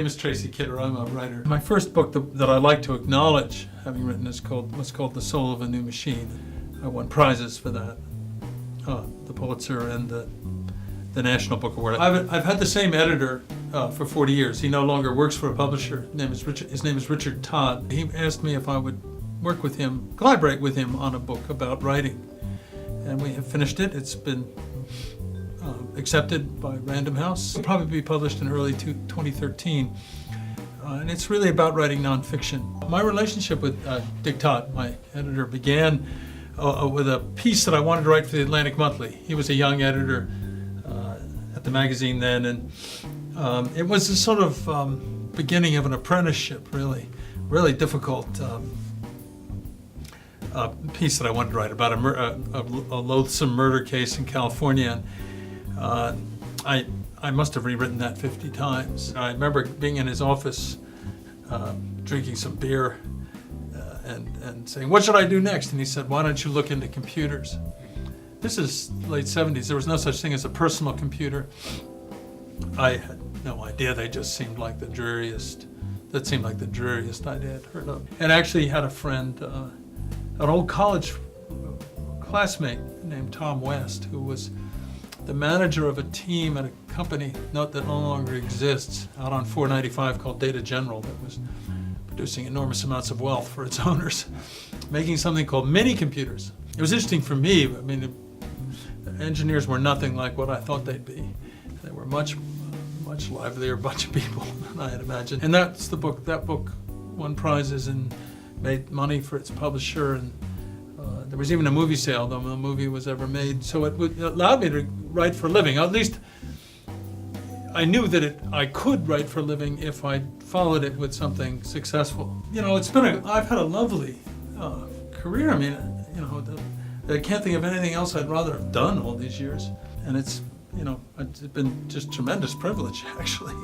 name is Tracy Kidder. I'm a writer. My first book that I like to acknowledge having written was called The Soul of a New Machine. I won prizes for that, the Pulitzer and the National Book Award. I've had the same editor for 40 years. He no longer works for a publisher. His name is Richard Todd. He asked me if I would collaborate with him on a book about writing. And we have finished it. It's been accepted by Random House. It'll probably be published in early 2013. And it's really about writing nonfiction. My relationship with Dick Todd, my editor, began with a piece that I wanted to write for the Atlantic Monthly. He was a young editor at the magazine then, and it was a sort of beginning of an apprenticeship, really difficult piece that I wanted to write about a loathsome murder case in California. I must have rewritten that 50 times. I remember being in his office, drinking some beer, and saying, "What should I do next?" And he said, "Why don't you look into computers?" This is late 70s. There was no such thing as a personal computer. I had no idea. They just seemed like the dreariest. That seemed like the dreariest I'd heard of. And I actually had a friend, an old college classmate named Tom West, who was the manager of a team at a company that no longer exists out on 495 called Data General, that was producing enormous amounts of wealth for its owners, making something called mini computers. It was interesting for me. I mean, engineers were nothing like what I thought they'd be. They were much livelier bunch of people than I had imagined. And that's the book. That book won prizes and made money for its publisher, and there was even a movie sale, though no movie was ever made. So it allowed me to write for a living. At least I knew that I could write for a living if I followed it with something successful. You know, I've had a lovely career. I mean, you know, I can't think of anything else I'd rather have done all these years. And it's been just tremendous privilege, actually.